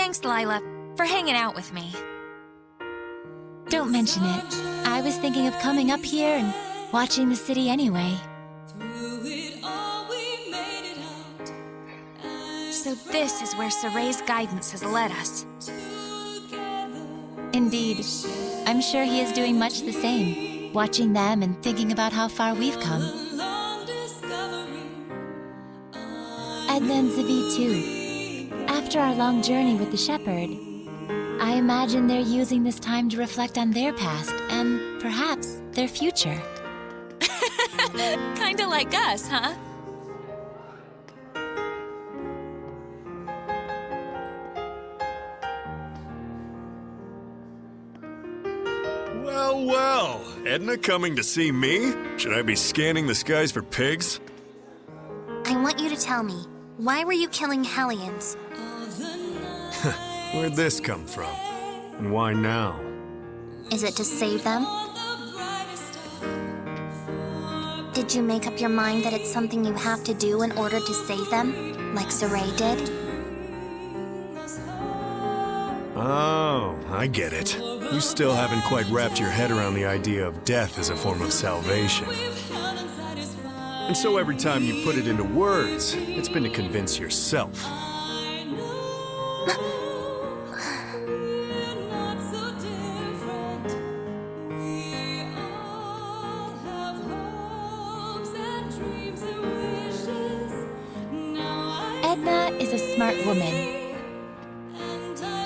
Thanks, Lila, for hanging out with me. Don't mention it. I was thinking of coming up here and watching the city anyway. So this is where Soray's guidance has led us. Indeed. I'm sure he is doing much the same, watching them and thinking about how far we've come. Edna and Zavid too. After our long journey with the shepherd, I imagine they're using this time to reflect on their past and perhaps their future. Kinda like us, huh? Well, well. Edna coming to see me? Should I be scanning the skies for pigs? I want you to tell me, why were you killing Hellions? Where'd this come from? And why now? Is it to save them? Did you make up your mind that it's something you have to do in order to save them, like Soray did? Oh, I get it. You still haven't quite wrapped your head around the idea of death as a form of salvation. And so every time you put it into words, it's been to convince yourself. Edna is a smart woman.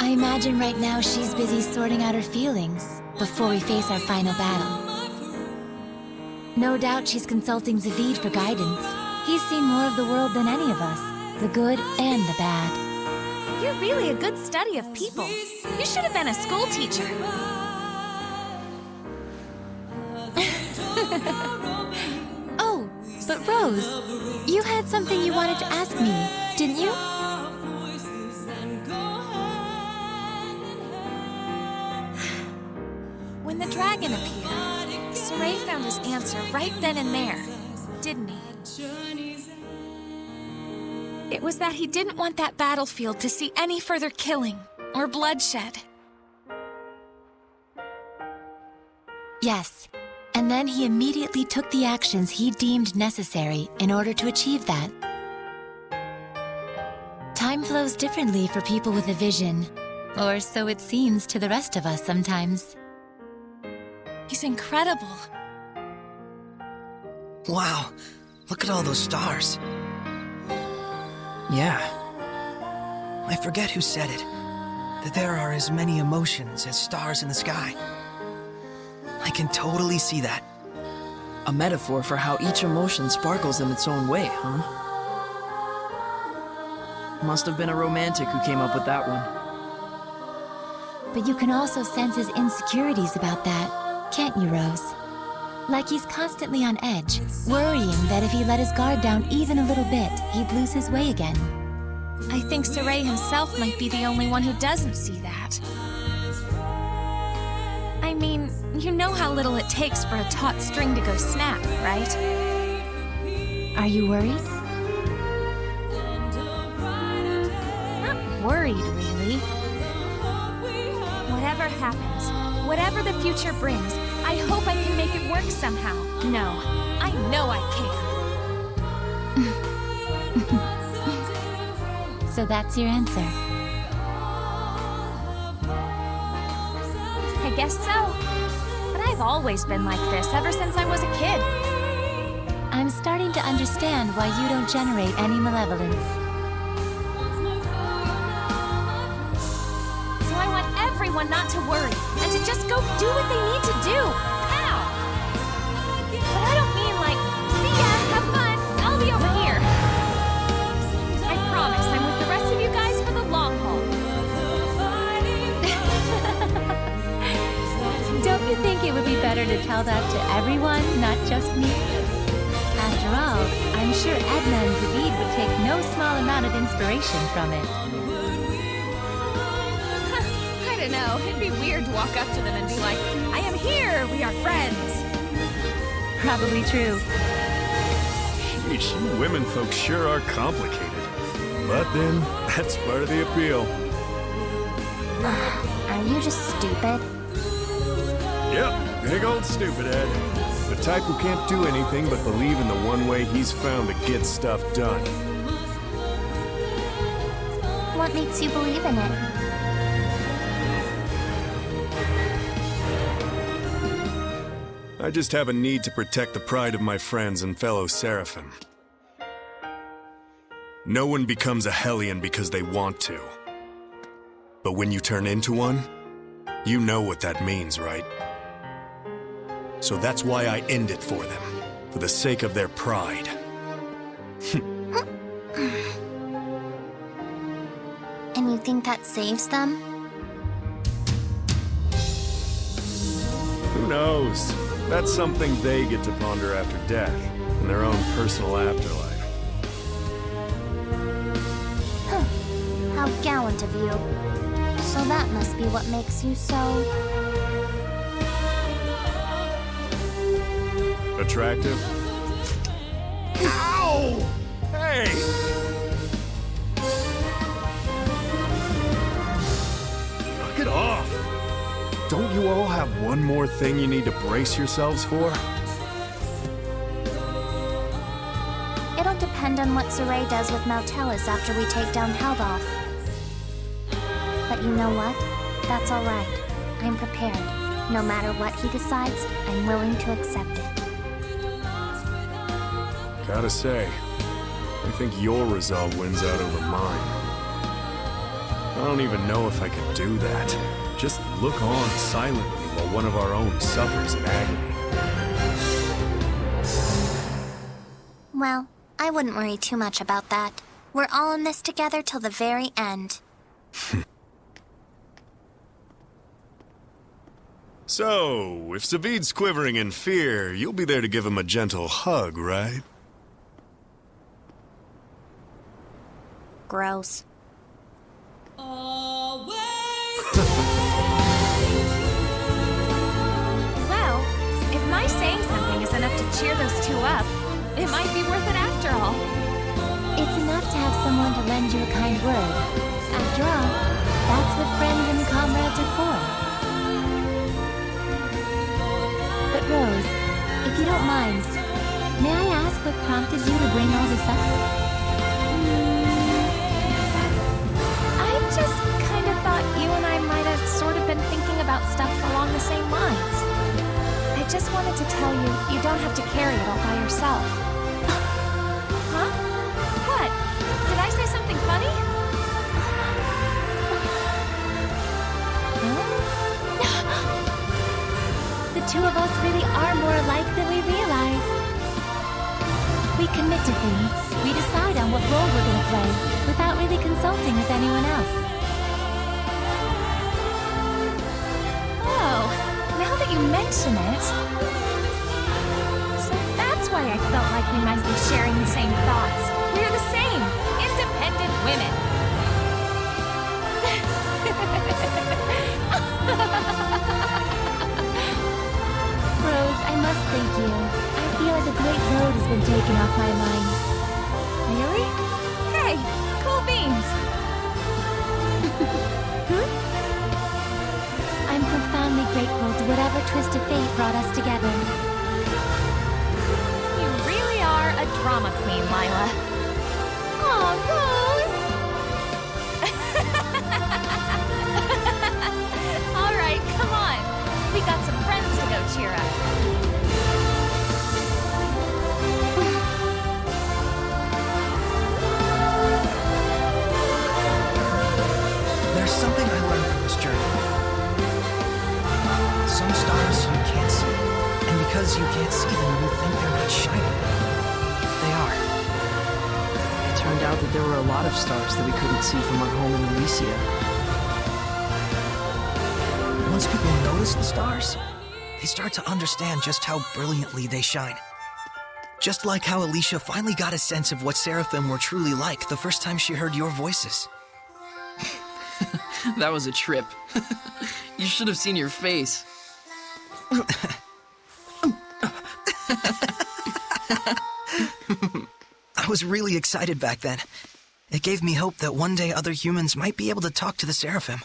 I imagine right now she's busy sorting out her feelings before we face our final battle. No doubt she's consulting Zavid for guidance. He's seen more of the world than any of us, the good and the bad. You're really a good study of people. You should have been a school teacher. Oh, but Rose, you had something you wanted to ask me, didn't you? When the dragon appeared, Soray found his answer right then and there, didn't he? It was that he didn't want that battlefield to see any further killing or bloodshed. Yes, and then he immediately took the actions he deemed necessary in order to achieve that. Time flows differently for people with a vision, or so it seems to the rest of us sometimes. He's incredible. Wow, look at all those stars. Yeah. I forget who said it, that there are as many emotions as stars in the sky. I can totally see that. A metaphor for how each emotion sparkles in its own way, huh? Must have been a romantic who came up with that one. But you can also sense his insecurities about that, can't you, Rose? Like he's constantly on edge, worrying that if he let his guard down even a little bit, he'd lose his way again. I think Soray himself might be the only one who doesn't see that. I mean, you know how little it takes for a taut string to go snap, right? Are you worried? Not worried, really. Whatever happens, whatever the future brings, I hope I can make it work somehow. No, I know I can. So that's your answer. I guess so. But I've always been like this ever since I was a kid. I'm starting to understand why you don't generate any malevolence. So I want everyone not to worry and to just go do what they need to do. Ow! But I don't mean like, see ya, have fun, I'll be over here. I promise I'm with the rest of you guys for the long haul. Don't you think it would be better to tell that to everyone, not just me? After all, I'm sure Edna and Zavid would take no small amount of inspiration from it. I don't know, it'd be weird to walk up to them and be like, I am here, we are friends. Probably true. Sheesh, you women folks sure are complicated. But then, that's part of the appeal. Are you just stupid? Yep, big old stupid head. The type who can't do anything but believe in the one way he's found to get stuff done. What makes you believe in it? I just have a need to protect the pride of my friends and fellow Seraphim. No one becomes a Hellion because they want to. But when you turn into one, you know what that means, right? So that's why I end it for them, for the sake of their pride. And you think that saves them? Who knows? That's something they get to ponder after death, in their own personal afterlife. How gallant of you. So that must be what makes you so... Attractive? Ow! Hey! Knock it off! Don't you all have one more thing you need to brace yourselves for? It'll depend on what Saray does with Maltelis after we take down Haldoth. But you know what? That's alright. I'm prepared. No matter what he decides, I'm willing to accept it. Gotta say, I think your resolve wins out over mine. I don't even know if I could do that. Just look on silently while one of our own suffers in agony. Well, I wouldn't worry too much about that. We're all in this together till the very end. So, if Savid's quivering in fear, you'll be there to give him a gentle hug, right? Gross. Well, if my saying something is enough to cheer those two up, it might be worth it after all. It's enough to have someone to lend you a kind word. After all, that's what friends and comrades are for. But Rose, if you don't mind, may I ask what prompted you to bring all this up? I just kind of thought you and I might have sort of been thinking about stuff along the same lines. I just wanted to tell you, you don't have to carry it all by yourself. Huh? What? Did I say something funny? The two of us really are more alike than we realize. We commit to things, we decide on what role we're gonna play, without really consulting with anyone else. Oh, now that you mention it... So that's why I felt like we might be sharing the same thoughts. We're the same, independent women. Rose, I must thank you. I feel like a great load has been taken off my mind. Really? Hey, cool beans. I'm profoundly grateful to whatever twist of fate brought us together. You really are a drama queen, Lila. Aw, Rose! All right, come on. We got some friends to go cheer up. There's something I learned from this journey. Some stars you can't see, and because you can't see them, you think they're not shining. They are. It turned out that there were a lot of stars that we couldn't see from our home in Elysia. Once people notice the stars, they start to understand just how brilliantly they shine. Just like how Alicia finally got a sense of what Seraphim were truly like the first time she heard your voices. That was a trip. You should have seen your face. I was really excited back then. It gave me hope that one day other humans might be able to talk to the Seraphim.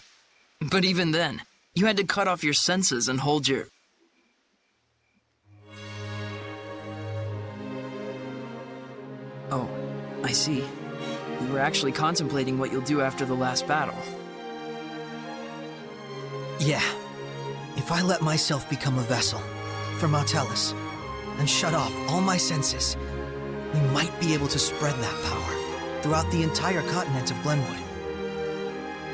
But even then, you had to cut off your senses and hold your... Oh, I see. You were actually contemplating what you'll do after the last battle. Yeah. If I let myself become a vessel for Martellus and shut off all my senses, we might be able to spread that power throughout the entire continent of Glenwood.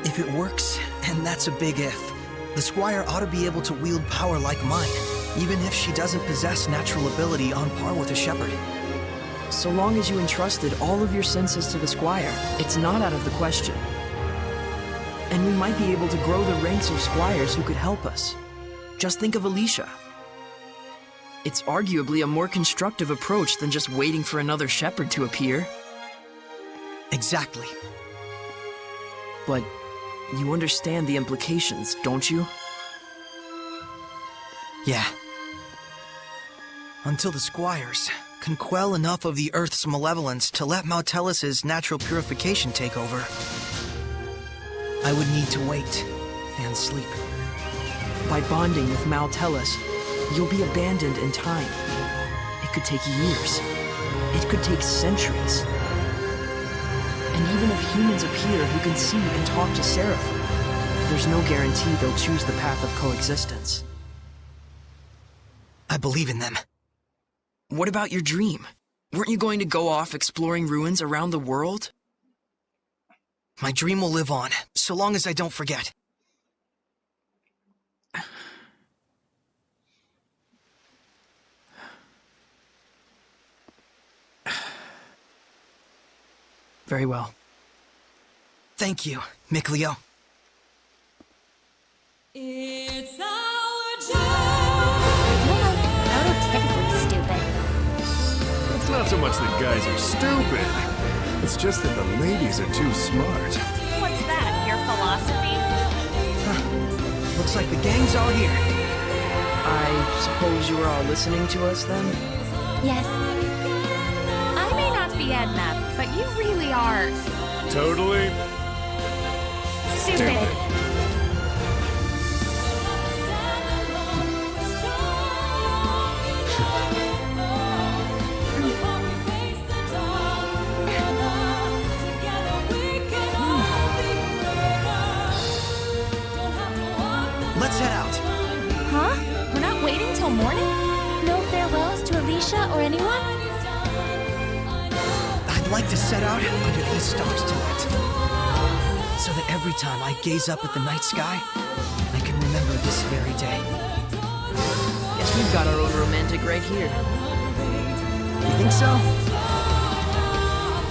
If it works, and that's a big if, the Squire ought to be able to wield power like mine, even if she doesn't possess natural ability on par with a shepherd. So long as you entrusted all of your senses to the Squire, it's not out of the question. And we might be able to grow the ranks of Squires who could help us. Just think of Alicia. It's arguably a more constructive approach than just waiting for another shepherd to appear. Exactly. But you understand the implications, don't you? Yeah. Until the Squires can quell enough of the Earth's malevolence to let Martellus's natural purification take over, I would need to wait and sleep. By bonding with Martellus, you'll be abandoned in time. It could take years. It could take centuries. And even if humans appear who can see and talk to Seraphim, there's no guarantee they'll choose the path of coexistence. I believe in them. What about your dream? Weren't you going to go off exploring ruins around the world? My dream will live on, so long as I don't forget. Very well. Thank you, Mikleo. It's our job. Prototypically stupid. It's not so much that guys are stupid. It's just that the ladies are too smart. What's that, your philosophy? Looks like the gang's all here. I suppose you were all listening to us then? Yes. I may not be Edna, but you really are Totally stupid. Let's head out. Huh? We're not waiting till morning? No farewells to Alicia or anyone? I'd like to set out under these stars tonight, so that every time I gaze up at the night sky, I can remember this very day. Guess we've got our own romantic right here. You think so?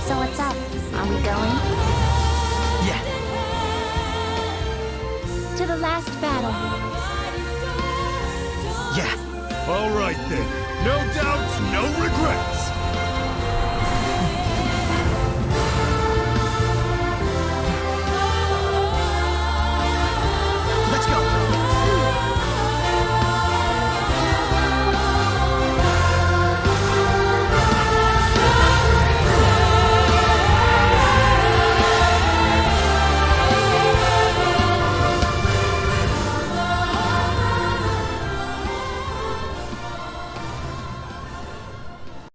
So what's up? Are we going? Yeah. To the last battle. Yeah. All right then. No doubts, no regrets.